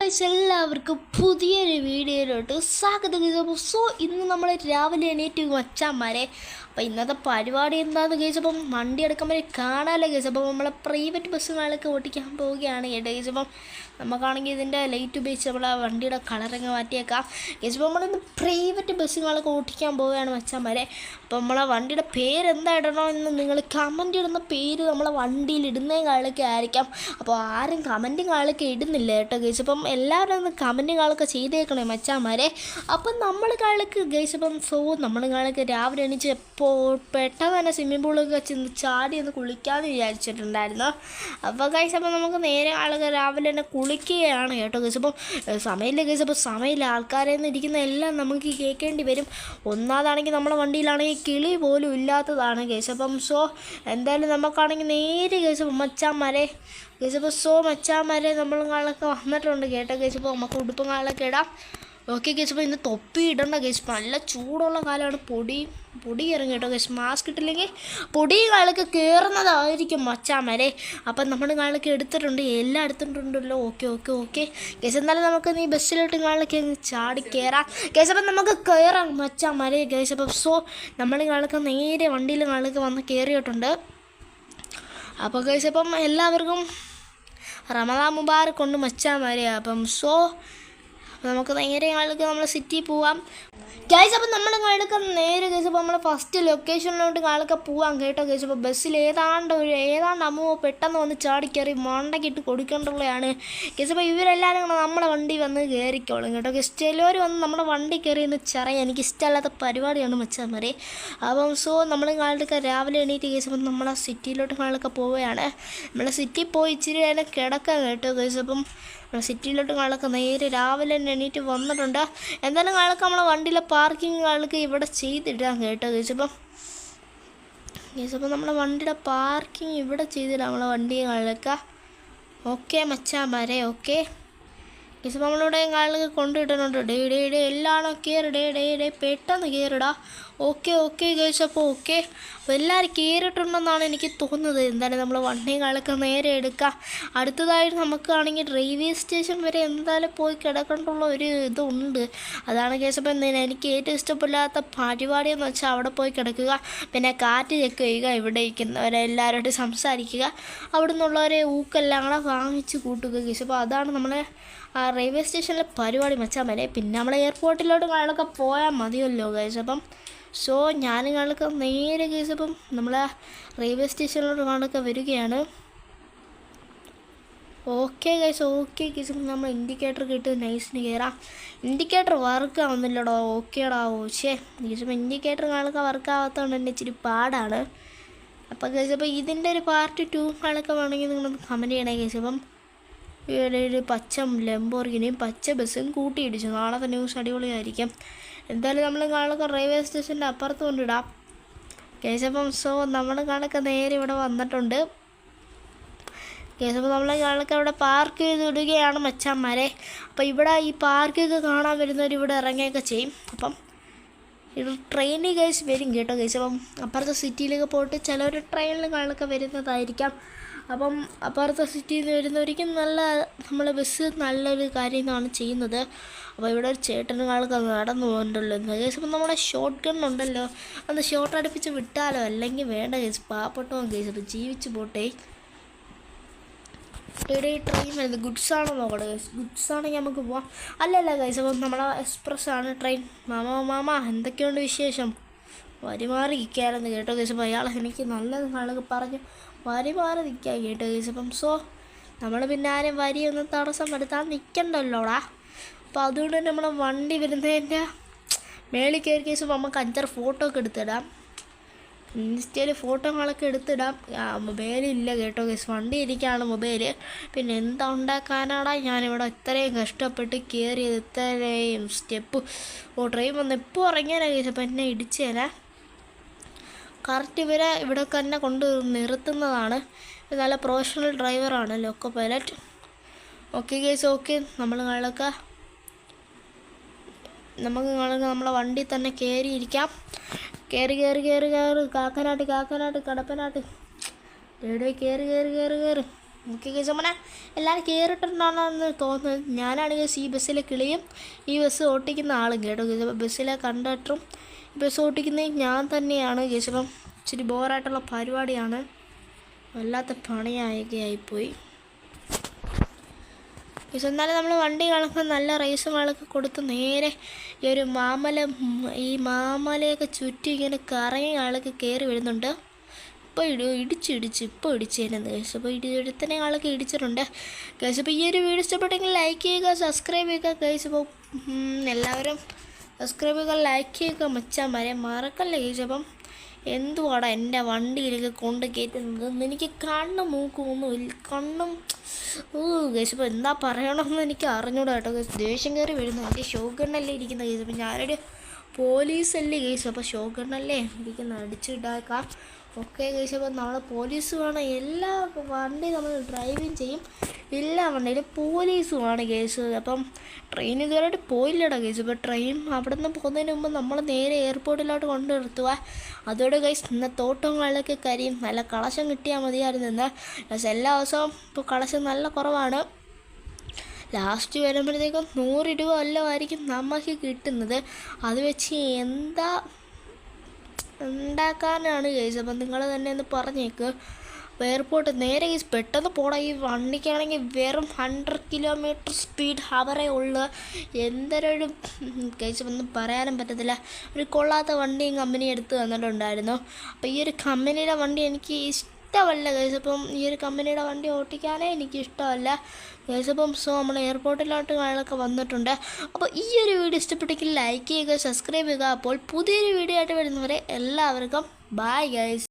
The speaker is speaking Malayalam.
ഗൈസ് എല്ലാവർക്കും പുതിയൊരു വീഡിയോയിലോട്ട് സ്വാഗതം. സോ ഇന്ന് നമ്മൾ രാവിലെ എണീറ്റ് മച്ചാന്മാരെ. അപ്പോൾ ഇന്നത്തെ പരിപാടി എന്താണെന്ന് ഗൈസ് അപ്പം വണ്ടി എടുക്കുമ്പോൾ കാണാമല്ലോ ഗൈസ്. അപ്പം നമ്മളെ പ്രൈവറ്റ് ബസ്സുകളൊക്കെ ഓടിക്കാൻ പോവുകയാണ് കേട്ടോ ഗൈസ്. അപ്പം നമുക്കാണെങ്കിൽ ഇതിൻ്റെ ലൈറ്റ് ഉപയോഗിച്ച് നമ്മളെ വണ്ടിയുടെ കളറൊക്കെ മാറ്റിയേക്കാം ഗൈസ്. അപ്പോൾ നമ്മളിന്ന് പ്രൈവറ്റ് ബസ്സുകളൊക്കെ ഓടിക്കാൻ പോവുകയാണ് മച്ചാന്മാരെ. അപ്പോൾ നമ്മളെ വണ്ടിയുടെ പേര് എന്താ ഇടണോ എന്ന് നിങ്ങൾ കമൻറ്റ് ഇടുന്ന പേര് നമ്മളെ വണ്ടിയിൽ ഇടുന്ന കാലൊക്കെ ആയിരിക്കാം. അപ്പോൾ ആരും കമൻറ്റും കാലൊക്കെ ഇടുന്നില്ല കേട്ടോ ഗൈസ്. അപ്പം എല്ലാവരും ഒന്ന് കമൻറ്റും കാലൊക്കെ ചെയ്തേക്കണേ മച്ചാന്മാരെ. അപ്പം നമ്മൾ കാലൊക്കെ ഗൈസ് അപ്പം നമ്മൾ കാലൊക്കെ രാവിലെ എണീച്ച് പെട്ടെന്ന് തന്നെ സ്വിമ്മിംഗ് പൂളൊക്കെ ചെന്ന് ചാടി ഒന്ന് കുളിക്കാമെന്ന് വിചാരിച്ചിട്ടുണ്ടായിരുന്നു. അപ്പോൾ ഗൈസ് അപ്പം നമുക്ക് നേരെ ആളൊക്കെ രാവിലെ തന്നെ കുളിക്കുകയാണ് കേട്ടോ ഗൈസ്. അപ്പം സമയമില്ല ഗൈസ്. അപ്പോൾ സമയമില്ല, ആൾക്കാരെ നിന്ന് ഇരിക്കുന്ന എല്ലാം നമുക്ക് കേൾക്കേണ്ടി വരും. ഒന്നാമതാണെങ്കിൽ നമ്മളെ വണ്ടിയിലാണെങ്കിൽ കിളി പോലും ഇല്ലാത്തതാണ് ഗൈസ്. അപ്പം എന്തായാലും നമുക്കാണെങ്കിൽ നേരെ ഗൈസ് മച്ചാന്മാരെ ഗൈസ്. അപ്പോൾ മച്ചാന്മാരെ നമ്മൾ കാളൊക്കെ വന്നിട്ടുണ്ട് കേട്ടോ ഗൈസ്. അപ്പോൾ നമുക്ക് ഉടുപ്പും കാളൊക്കെ ഇടാം. Okay guys. അപ്പോൾ ഇന്ന് തൊപ്പി ഇടണ്ട ഗൈസ്, നല്ല ചൂടുള്ള കാലമാണ്. പൊടി ഇറങ്ങി കേട്ടോ ഗൈസ്. മാസ്ക് ഇട്ടില്ലെങ്കിൽ പൊടിയും കാലൊക്കെ കയറുന്നതായിരിക്കും മച്ചാന്മാരെ. അപ്പം നമ്മുടെ കാലൊക്കെ എടുത്തിട്ടുണ്ട്, എല്ലാം എടുത്തിട്ടുണ്ടല്ലോ. Okay guys. എന്നാലും നമുക്ക് ഈ ബസ്സിലോട്ട് കാലൊക്കെ ചാടി കയറാം ഗൈസ്. അപ്പം നമുക്ക് കയറാം മച്ചാന്മാരെ ഗൈസ്. അപ്പം നമ്മൾ കാലൊക്കെ നേരെ വണ്ടിയിൽ കാലൊക്കെ വന്ന് കയറിയിട്ടുണ്ട്. അപ്പോൾ ഗൈസ് അപ്പം എല്ലാവർക്കും റമദാൻ മുബാറക്ക് കൊണ്ട് മച്ചാന്മാരെ. അപ്പം നമുക്ക് നേരെ ആൾക്ക് നമ്മൾ സിറ്റിയിൽ പോവാം ഗൈസ്. അപ്പം നമ്മൾ കാളൊക്കെ നേരെ ഗൈസ് അപ്പോൾ നമ്മൾ ഫസ്റ്റ് ലൊക്കേഷനിലോട്ട് കാളൊക്കെ പോവാം കേട്ടോ ഗൈസ്. അപ്പോൾ ബസ്സിൽ ഏതാണ്ട് അമ്മോ പെട്ടെന്ന് വന്ന് ചാടിക്കയറി മണ്ടക്കിട്ട് കൊടുക്കേണ്ടതാണ് ഗൈസ്. അപ്പോൾ ഇവരെല്ലാവരും കൂടെ നമ്മളെ വണ്ടി വന്ന് കയറിക്കോളും കേട്ടോ ഗൈസ്. ചിലവർ വന്ന് നമ്മുടെ വണ്ടി കയറി എന്ന് ചെറിയ എനിക്ക് ഇഷ്ടമല്ലാത്ത പരിപാടിയാണ് മച്ചാന്മാരെ. അപ്പം നമ്മൾ കാളൊക്കെ രാവിലെ എണീറ്റ് ഗൈസ് അപ്പം നമ്മളെ സിറ്റിയിലോട്ട് കാളൊക്കെ പോവുകയാണ്. നമ്മളെ സിറ്റിയിൽ പോയി ഇച്ചിരി നേരം കിടക്കാം കേട്ടോ ഗൈസ്. അപ്പം സിറ്റിയിലോട്ട് കാളൊക്കെ നേരെ രാവിലെ തന്നെ എണീറ്റ് വന്നിട്ടുണ്ട്. എന്തായാലും കാളൊക്കെ നമ്മളെ വണ്ടിയിലെ പാർക്കിംഗ് കാളൊക്കെ ഇവിടെ ചെയ്തിടാം കേട്ടോ ഗൈസ്. അപ്പം നമ്മളെ വണ്ടിയുടെ പാർക്കിംഗ് ഇവിടെ ചെയ്തിടാം നമ്മളെ വണ്ടി കാളൊക്കെ. ഓക്കെ മച്ചാന്മാരെ. Okay guys. അപ്പോൾ നമ്മളിവിടെ കാളൊക്കെ കൊണ്ടുവിട്ടുന്നുണ്ട്. ഡേ എല്ലാണോ കയറി ഡേ പെട്ടെന്ന് കയറിടാ. Okay guys. അപ്പോൾ എല്ലാവരും കയറിയിട്ടുണ്ടെന്നാണ് എനിക്ക് തോന്നുന്നത്. എന്തായാലും നമ്മൾ വണ്ടിയും കാളൊക്കെ നേരെ എടുക്കാം. അടുത്തതായിട്ട് നമുക്കാണെങ്കിൽ റെയിൽവേ സ്റ്റേഷൻ വരെ എന്തായാലും പോയി കിടക്കേണ്ടുള്ള ഒരു ഇതുണ്ട്. അതാണ് ഗൈസ്. അപ്പം എനിക്ക് ഏറ്റവും ഇഷ്ടപ്പെടാത്ത പരിപാടിയെന്ന് വെച്ചാൽ അവിടെ പോയി കിടക്കുക, പിന്നെ കാറ്റ് ചെക്ക് ചെയ്യുക, ഇവിടെ ഇരിക്കുന്നവരെ എല്ലാവരോടും സംസാരിക്കുക, അവിടെ നിന്നുള്ളവരെ ഊക്കെല്ലാം കൂടെ വാങ്ങിച്ച് കൂട്ടുക ഗൈസ്. അപ്പോൾ അതാണ് നമ്മളെ റെയിൽവേ സ്റ്റേഷനിലെ പരിപാടി മച്ചാന്മാരെ. പിന്നെ നമ്മൾ എയർപോർട്ടിലോട്ട് കാളൊക്കെ പോയാൽ മതിയല്ലോ ഗൈസ്. അപ്പം ഞാൻ കാളൊക്കെ നേരെ ഗൈസ് അപ്പം നമ്മളെ റെയിൽവേ സ്റ്റേഷനിലോട്ട് കാളൊക്കെ വരികയാണ്. Okay guys. നമ്മൾ ഇൻഡിക്കേറ്റർ കിട്ടി നൈസിന് കയറാം. ഇൻഡിക്കേറ്റർ വർക്ക് ആവുന്നില്ലടോ. ഓക്കേടാ. ഗൈസ് അപ്പം ഇൻഡിക്കേറ്റർ കാളൊക്കെ വർക്ക് ആവാത്തതുകൊണ്ട് തന്നെ ഇച്ചിരി പാടാണ്. അപ്പോൾ ഗൈസ് അപ്പോൾ ഇതിൻ്റെ ഒരു പാർട്ട് 2 കാളൊക്കെ വേണമെങ്കിൽ നിങ്ങളൊന്ന് കമൻറ്റ് ചെയ്യണേ ഗൈസ്. അപ്പം ഒരു പച്ച ലംബോർഗിനിയും പച്ച ബസ്സും കൂട്ടിയിടിച്ചു. നാളത്തെ ന്യൂസ് അടിപൊളിയായിരിക്കും. എന്തായാലും നമ്മൾ കാളൊക്കെ റെയിൽവേ സ്റ്റേഷൻ്റെ അപ്പുറത്ത് കൊണ്ടിടാം ഗൈസ്. അപ്പം നമ്മുടെ കാളൊക്കെ നേരെ ഇവിടെ വന്നിട്ടുണ്ട് ഗൈസ്. അപ്പോൾ നമ്മളെ കാളൊക്കെ ഇവിടെ പാർക്ക് ചെയ്തിടുകയാണ് മച്ചാന്മാരെ. അപ്പോൾ ഇവിടെ ഈ പാർക്കൊക്കെ കാണാൻ വരുന്നവർ ഇവിടെ ഇറങ്ങുകയൊക്കെ ചെയ്യും. അപ്പം ഇത് ട്രെയിനിൽ ഗൈസ് വരും കേട്ടോ ഗൈസ്. അപ്പം അപ്പുറത്തെ സിറ്റിയിലൊക്കെ പോയിട്ട് ചിലവർ ട്രെയിനിൽ കാളൊക്കെ വരുന്നതായിരിക്കാം. അപ്പം അപ്പുറത്തെ സിറ്റിയിൽ നിന്ന് വരുന്നവരിക്കും നമ്മളെ ബസ് നല്ലൊരു കാര്യം എന്നാണ് ചെയ്യുന്നത്. അപ്പോൾ ഇവിടെ ഒരു ചേട്ടന് കാളൊക്കെ നടന്നു പോകുന്നുണ്ടല്ലോ ഗൈസ്. അപ്പം നമ്മുടെ ഷോർട്ട് ഗൺ ഉണ്ടല്ലോ, ഒന്ന് ഷോർട്ട് അടുപ്പിച്ച് വിട്ടാലോ, അല്ലെങ്കിൽ വേണ്ട ഗൈസ്, പാവപ്പെട്ടോ ഗൈസ്. അപ്പോൾ ജീവിച്ച് പോട്ടെ. ട്രെയിൻ വരുന്നത് ഗുഡ്സ് ആണോ നോക്കട്ടെ ഗൈസ്. ഗുഡ്സ് ആണെങ്കിൽ നമുക്ക് പോവാം. അല്ലല്ല ഗൈസ്. അപ്പം നമ്മളെ എക്സ്പ്രസ് ആണ് ട്രെയിൻ. മാമ എന്തൊക്കെയുണ്ട് വിശേഷം? വരിമാറി നിൽക്കാമെന്ന് കേട്ടോ ഗൈസ്. അപ്പോൾ അയാൾ എനിക്ക് നല്ലത് കാളൊക്കെ പറഞ്ഞു വരിമാറി നിൽക്കാൻ കേട്ടോ ഗൈസ്. അപ്പം നമ്മൾ പിന്നെ ആരും വരിയൊന്നും തടസ്സം വരുത്താൻ നിൽക്കണ്ടല്ലോടാ. അപ്പോൾ അതുകൊണ്ട് തന്നെ നമ്മളെ വണ്ടി വരുന്നതിൻ്റെ മേളിൽ കയറി കേസ് നമുക്ക് 5-6 ഫോട്ടോ ഒക്കെ എടുത്തിടാം. ഇൻസ്റ്റയിൽ ഫോട്ടോകളൊക്കെ എടുത്തിടാം. മൊബൈലില്ല കേട്ടോ ഗൈസ്, വണ്ടി ഇരിക്കുകയാണ് മൊബൈല്. പിന്നെ എന്താ ഉണ്ടാക്കാനാടാ ഞാനിവിടെ ഇത്രയും കഷ്ടപ്പെട്ട് കയറിയത്, ഇത്രയും സ്റ്റെപ്പ്. ട്രെയിൻ വന്ന് എപ്പോൾ ഇറങ്ങിയാലാണ് ഗൈസ്. അപ്പം എന്നെ ഇടിച്ചേനെ കറക്റ്റ് ഇവിടെ തന്നെ കൊണ്ട് നിർത്തുന്നതാണ്. നല്ല പ്രൊഫഷണൽ ഡ്രൈവറാണ് ലോക്കോ പൈലറ്റ്. Okay guys. നമുക്ക് നമ്മളെ വണ്ടി തന്നെ കയറിയിരിക്കാം. കയറി കാക്കനാട്ട് കടപ്പനാട്ട് കയറി ഓക്കെ ഗൈസ് അങ്ങനെ എല്ലാവരും കയറിയിട്ടുണ്ടാണെന്ന് തോന്നുന്നത്. ഞാനാണ് ഗൈസ് ഈ ബസ്സിലെ കിളിയും ഈ ബസ് ഓട്ടിക്കുന്ന ആളും കേട്ടോ ഗൈസ്. ബസ്സിലെ കണ്ടക്ടറും ബസ് ഓട്ടിക്കുന്നത് ഞാൻ തന്നെയാണ് ഗൈസ്. അപ്പം ഇച്ചിരി ബോറായിട്ടുള്ള പരിപാടിയാണ്, വല്ലാത്ത പണിയായിപ്പോയി ഗൈസ്. എന്നാലും നമ്മൾ വണ്ടി കണക്ക് നല്ല റേസും ആളൊക്കെ കൊടുത്ത് നേരെ ഈ ഒരു മാമലയൊക്കെ ചുറ്റി ഇങ്ങനെ കറങ്ങി ആളൊക്കെ കയറി വരുന്നുണ്ട്. ഇപ്പോൾ ഇപ്പോൾ ഇടിച്ചേരുന്നത് ഗൈസ്. അപ്പോൾ ഇടുത്തനെ ആളൊക്കെ ഇടിച്ചിട്ടുണ്ട് ഗൈസ്. അപ്പോൾ ഈ ഒരു വീഡിയോ ഇഷ്ടപ്പെട്ടെങ്കിൽ ലൈക്ക് ചെയ്യുക, സബ്സ്ക്രൈബ് ചെയ്യുക ഗൈസ്. അപ്പോൾ എല്ലാവരും സബ്സ്ക്രൈബ് ചെയ്യുക, ലൈക്ക് ചെയ്യുക മച്ചാന്മാരെ മറക്കല്ലേ ഗൈസ്. അപ്പം എന്തുവാടാ എൻ്റെ വണ്ടിയിലൊക്കെ കൊണ്ട് കയറ്റുന്നത്, എനിക്ക് കണ്ണും മൂക്കൊന്നുമില്ല, കണ്ണും ഗൈസ്. ഇപ്പോൾ എന്താ പറയണമെന്ന് എനിക്ക് അറിഞ്ഞൂടാ കേട്ടോ ഗൈസ്. ദേഷ്യം കയറി വരുന്നു. എൻ്റെ ഷോഗണ്ണല്ലേ ഇരിക്കുന്ന ഗൈസ്. അപ്പോൾ ഞാനൊരു പോലീസല്ലേ ഗൈസ്. അപ്പോൾ ഷോഗണ്ണല്ലേ ഇരിക്കുന്ന, അടിച്ചിട്ടാക്കാം. Okay guys. അപ്പോൾ നാളെ പോലീസ് വേണം, എല്ലാ വണ്ടി നമ്മൾ ഡ്രൈവിങ് ചെയ്യും, എല്ലാ വണ്ടിയിലും പോലീസുമാണ് ഗൈസ്. അപ്പം ട്രെയിൻ ഇതുവരെയായിട്ട് പോയില്ലടാ ഗൈസ്. ഇപ്പോൾ ട്രെയിൻ അവിടെ നിന്ന് പോകുന്നതിന് മുമ്പ് നമ്മൾ നേരെ എയർപോർട്ടിലോട്ട് കൊണ്ടു നിർത്തുക. അതോടെ ഗൈസ് ഇന്ന് തോട്ടങ്ങളിലൊക്കെ കരിയും, നല്ല കളക്ഷൻ കിട്ടിയാൽ മതിയായിരുന്നു. എന്നാൽ ഗൈസ് എല്ലാ ദിവസവും ഇപ്പോൾ കളക്ഷൻ നല്ല കുറവാണ്. ലാസ്റ്റ് വരുമ്പോഴത്തേക്കും 100 രൂപ വല്ലതുമായിരിക്കും നമുക്ക് കിട്ടുന്നത്. അത് വെച്ച് എന്താ ഉണ്ടാക്കാനാണ് ഗൈസ്. അപ്പം നിങ്ങൾ തന്നെ ഒന്ന് പറഞ്ഞേക്ക്. എയർപോർട്ട് നേരെ ഗൈസ് പെട്ടെന്ന് പോടാം. ഈ വണ്ടിക്കാണെങ്കിൽ വെറും 100 കിലോമീറ്റർ സ്പീഡ് ഹവറേ ഉള്ളു. എന്തൊരു ഗൈസ് ഒന്നും പറയാനും പറ്റത്തില്ല. ഒരു കൊള്ളാത്ത വണ്ടിയും കമ്പനി എടുത്ത് തന്നിട്ടുണ്ടായിരുന്നു. അപ്പോൾ ഈ ഒരു കമ്പനിയുടെ വണ്ടി എനിക്ക് ഇഷ്ടമല്ല ഗൈസ്. അപ്പം ഈ ഒരു കമ്പനിയുടെ വണ്ടി ഓട്ടിക്കാനേ എനിക്ക് ഇഷ്ടമല്ല ഗൈസ്. അപ്പം നമ്മൾ എയർപോർട്ടിലോട്ട് ആളൊക്കെ വന്നിട്ടുണ്ട്. അപ്പോൾ ഈ ഒരു വീഡിയോ ഇഷ്ടപ്പെട്ടെങ്കിൽ ലൈക്ക് ചെയ്യുക, സബ്സ്ക്രൈബ് ചെയ്യുക. അപ്പോൾ പുതിയൊരു വീഡിയോ ആയിട്ട് വരുന്നവരെ എല്ലാവർക്കും ബൈ ഗൈസ്.